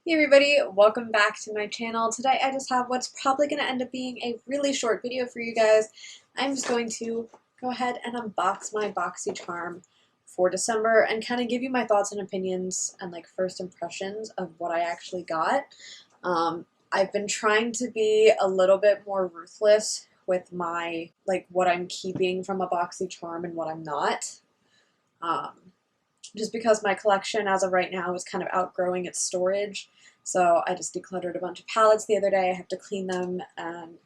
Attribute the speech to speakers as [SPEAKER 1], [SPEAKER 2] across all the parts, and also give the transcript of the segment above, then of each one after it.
[SPEAKER 1] Hey everybody, welcome back to my channel. Today I just have what's probably going to end up being a really short video for you guys. I'm just going to go ahead and unbox my Boxycharm for December and kind of give you my thoughts and opinions and like first impressions of what I actually got. I've been trying to be a little bit more ruthless with my what I'm keeping from a Boxycharm and what I'm not. Um, just because my collection as of right now is kind of outgrowing its storage. So I just decluttered a bunch of palettes the other day. I have to clean them and,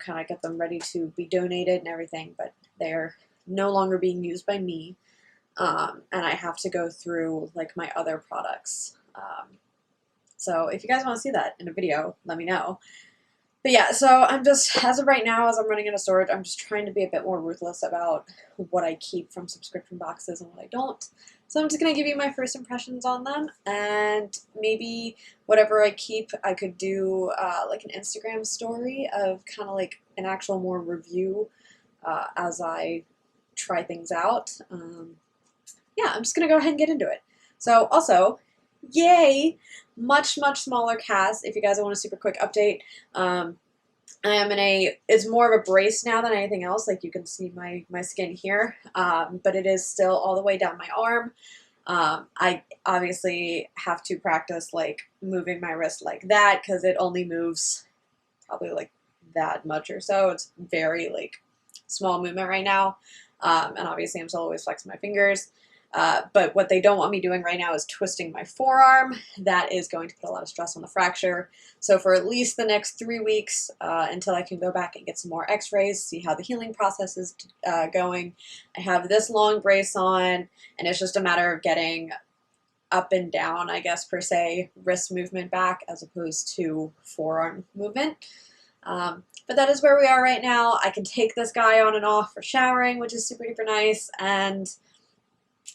[SPEAKER 1] kind of get them ready to be donated and everything, but they're no longer being used by me. And I have to go through like my other products. So if you guys want to see that in a video, let me know. But yeah, so I'm just, as of right now, as I'm running out of storage, I'm just trying to be a bit more ruthless about what I keep from subscription boxes and what I don't. So I'm just going to give you my first impressions on them, and maybe whatever I keep, I could do like an Instagram story of kind of like an actual more review as I try things out. Yeah, I'm just going to go ahead and get into it. So also, yay! Much smaller cast. If you guys want a super quick update, I am in it's more of a brace now than anything else. Like you can see my skin here, but it is still all the way down my arm. I obviously have to practice like moving my wrist like that because it only moves probably like that much or so. It's very like small movement right now. And obviously I'm still always flexing my fingers. But what they don't want me doing right now is twisting my forearm. That is going to put a lot of stress on the fracture. So for at least the next 3 weeks, until I can go back and get some more x-rays, see how the healing process is going, I have this long brace on, and it's just a matter of getting up and down, I guess, per se, wrist movement back as opposed to forearm movement. But that is where we are right now. I can take this guy on and off for showering, which is super duper nice, and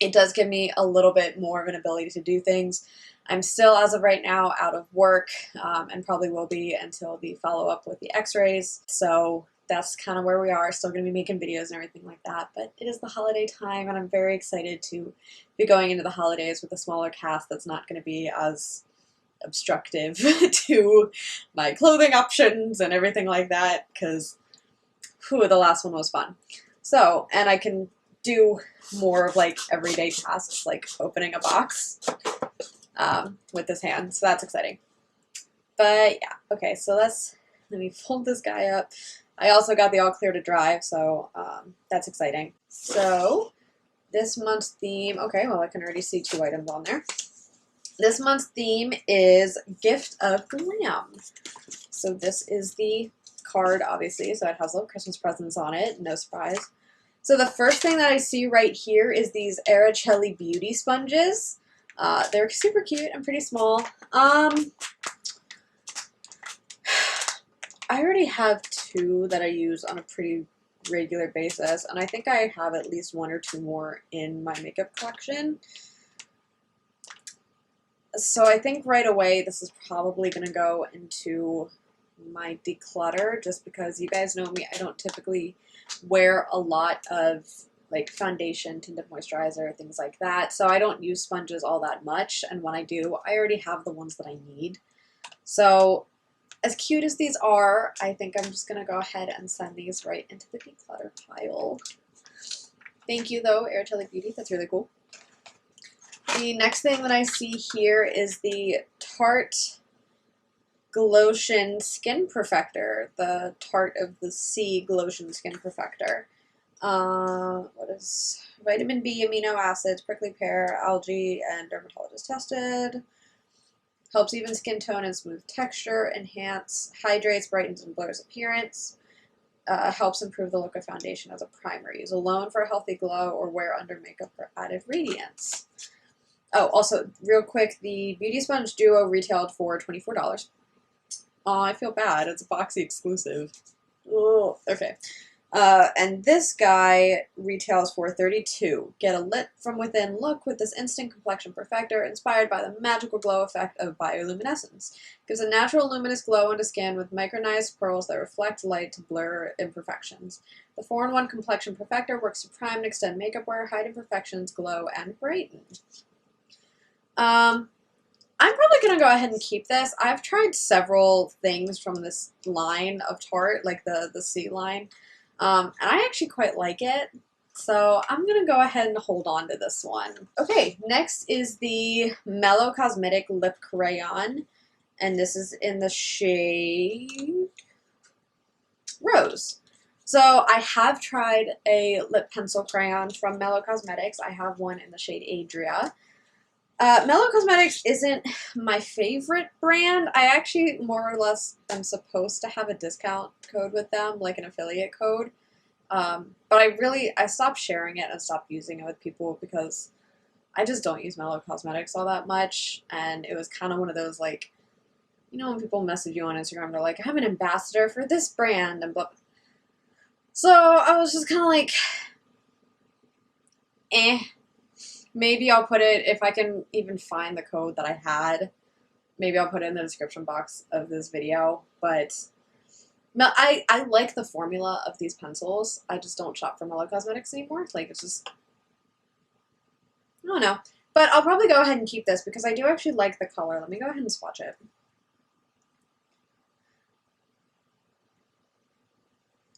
[SPEAKER 1] it does give me a little bit more of an ability to do things. I'm still, as of right now, out of work, and probably will be until the follow-up with the x-rays. So that's kind of where we are. Still going to be making videos and everything like that. But it is the holiday time, and I'm very excited to be going into the holidays with a smaller cast that's not going to be as obstructive to my clothing options and everything like that, because the last one was fun. So, and I can do more of like everyday tasks like opening a box with this hand, so that's exciting. But yeah, okay, so let me fold this guy up. I also got the all clear to drive, so that's exciting. So this month's theme, okay, well I can already see 2 items on there. This month's theme is Gift of Glam. So this is the card, obviously, so it has little Christmas presents on it, no surprise. So the first thing that I see right here is these Araceli Beauty Sponges. They're super cute and pretty small. I already have 2 that I use on a pretty regular basis, and I think I have at least 1 or 2 more in my makeup collection. So I think right away this is probably going to go into my declutter, just because you guys know me, I don't typically wear a lot of like foundation, tinted moisturizer, things like that. So I don't use sponges all that much, and when I do, I already have the ones that I need. So as cute as these are, I think I'm just gonna go ahead and send these right into the declutter pile. Thank you though, Araceli Beauty, that's really cool. The next thing that I see here is the Tarte Glotion Skin Perfector, the Tarte of the Sea Glotion Skin Perfector. What is vitamin B, amino acids, prickly pear, algae, and dermatologist tested. Helps even skin tone and smooth texture, enhance, hydrates, brightens, and blurs appearance. Helps improve the look of foundation as a primer. Use alone for a healthy glow or wear under makeup for added radiance. Oh, also, real quick, the Beauty Sponge Duo retailed for $24. Oh, I feel bad. It's a Boxy exclusive. Oh, okay. And this guy retails for $32. Get a lit from within look with this instant complexion perfector inspired by the magical glow effect of bioluminescence. Gives a natural luminous glow into skin with micronized pearls that reflect light to blur imperfections. The 4-in-1 complexion perfector works to prime and extend makeup wear, hide imperfections, glow, and brighten. I'm probably going to go ahead and keep this. I've tried several things from this line of Tarte, like the C line, and I actually quite like it. So I'm going to go ahead and hold on to this one. Okay, next is the Mellow Cosmetic Lip Crayon, and this is in the shade Rose. So I have tried a lip pencil crayon from Mellow Cosmetics. I have one in the shade Adria. Mellow Cosmetics isn't my favorite brand. I actually more or less am supposed to have a discount code with them, like an affiliate code. But I stopped sharing it and stopped using it with people because I just don't use Mellow Cosmetics all that much. And it was kind of one of those, like, you know, when people message you on Instagram, they're like, I'm an ambassador for this brand, and blah. So I was just kind of like, eh. Maybe I'll put it, if I can even find the code that I had, maybe I'll put it in the description box of this video. But I like the formula of these pencils. I just don't shop for Mellow Cosmetics anymore. Like, it's just, I don't know. But I'll probably go ahead and keep this because I do actually like the color. Let me go ahead and swatch it.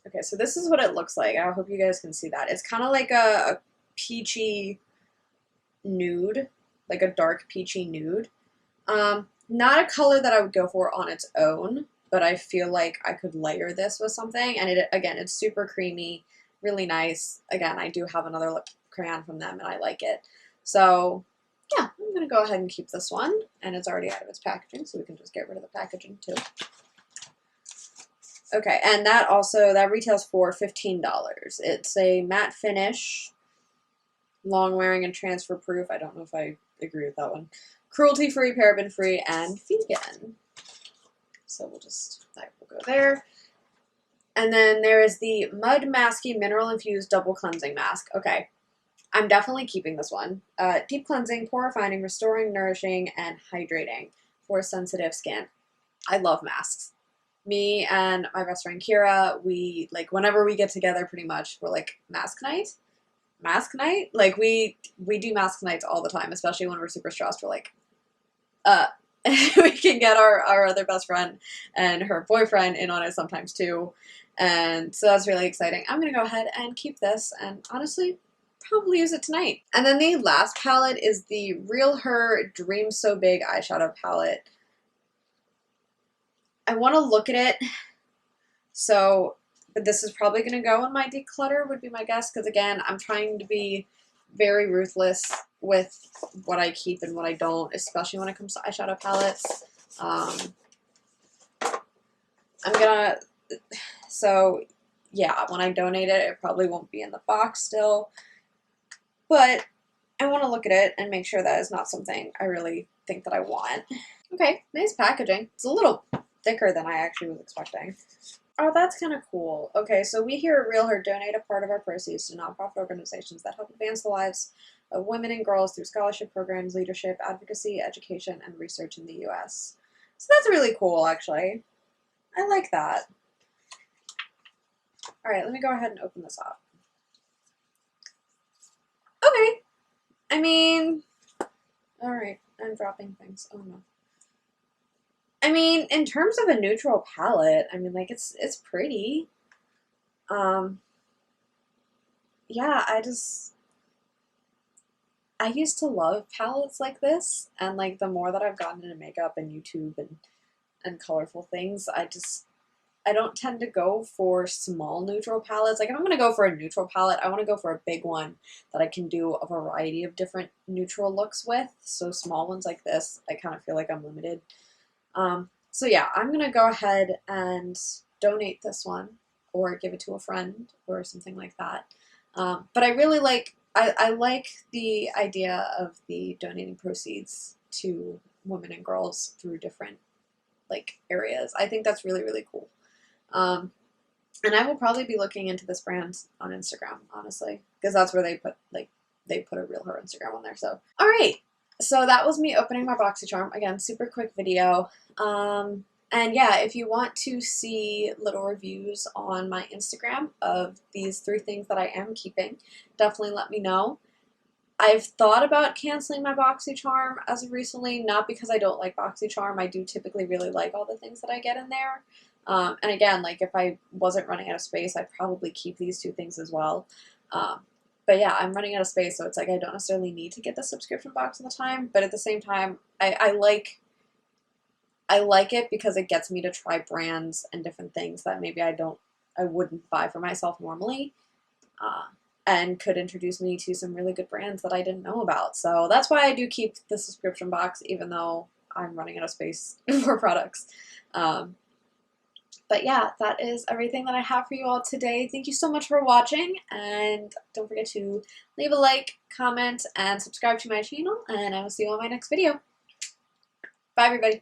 [SPEAKER 1] Okay, so this is what it looks like. I hope you guys can see that. It's kind of like a peachy nude, like a dark peachy nude. Not a color that I would go for on its own, but I feel like I could layer this with something. And again, it's super creamy, really nice. Again, I do have another lip crayon from them and I like it. So yeah, I'm going to go ahead and keep this one. And it's already out of its packaging, so we can just get rid of the packaging too. Okay, and that retails for $15. It's a matte finish, long wearing and transfer proof. I don't know if I agree with that one. Cruelty free, paraben free, and vegan. So that will go there. And then there is the Mud Masky Mineral Infused Double Cleansing Mask. Okay, I'm definitely keeping this one. Deep cleansing, pore refining, restoring, nourishing, and hydrating for sensitive skin. I love masks. Me and my best friend Kira, we, like, whenever we get together, pretty much, we're like, mask night? Mask night? Like, we do mask nights all the time, especially when we're super stressed. We're like, we can get our other best friend and her boyfriend in on it sometimes too. And so that's really exciting. I'm going to go ahead and keep this and honestly probably use it tonight. And then the last palette is the Real Her Dream So Big eyeshadow palette. I want to look at it. So, but this is probably going to go in my declutter would be my guess. Because again, I'm trying to be very ruthless with what I keep and what I don't, especially when it comes to eyeshadow palettes. So yeah, when I donate it, it probably won't be in the box still. But I want to look at it and make sure that is not something I really think that I want. Okay, nice packaging. It's a little thicker than I actually was expecting. Oh, that's kind of cool. Okay, so we here at Real Her donate a part of our proceeds to nonprofit organizations that help advance the lives of women and girls through scholarship programs, leadership, advocacy, education, and research in the U.S. So that's really cool, actually. I like that. All right, let me go ahead and open this up. Okay. I mean, all right, I'm dropping things. Oh, no. I mean, in terms of a neutral palette, I mean, like, it's pretty. Yeah, I used to love palettes like this, and, like, the more that I've gotten into makeup and YouTube and colorful things, I don't tend to go for small neutral palettes. Like, if I'm going to go for a neutral palette, I want to go for a big one that I can do a variety of different neutral looks with. So small ones like this, I kind of feel like I'm limited. So yeah, I'm going to go ahead and donate this one or give it to a friend or something like that. But I really I like the idea of the donating proceeds to women and girls through different, like, areas. I think that's really, really cool. And I will probably be looking into this brand on Instagram, honestly, because that's where they put a Real Her Instagram on there. So, all right. So that was me opening my Boxycharm. Again, super quick video. And yeah, if you want to see little reviews on my Instagram of these 3 things that I am keeping, definitely let me know. I've thought about canceling my Boxycharm as of recently, not because I don't like Boxycharm. I do typically really like all the things that I get in there. And again, like if I wasn't running out of space, I'd probably keep these two things as well. But yeah, I'm running out of space, so it's like I don't necessarily need to get the subscription box all the time. But at the same time, I like it because it gets me to try brands and different things that maybe I wouldn't buy for myself normally. And could introduce me to some really good brands that I didn't know about. So that's why I do keep the subscription box, even though I'm running out of space for products. But yeah, that is everything that I have for you all today. Thank you so much for watching, and don't forget to leave a like, comment, and subscribe to my channel, and I will see you on my next video. Bye, everybody.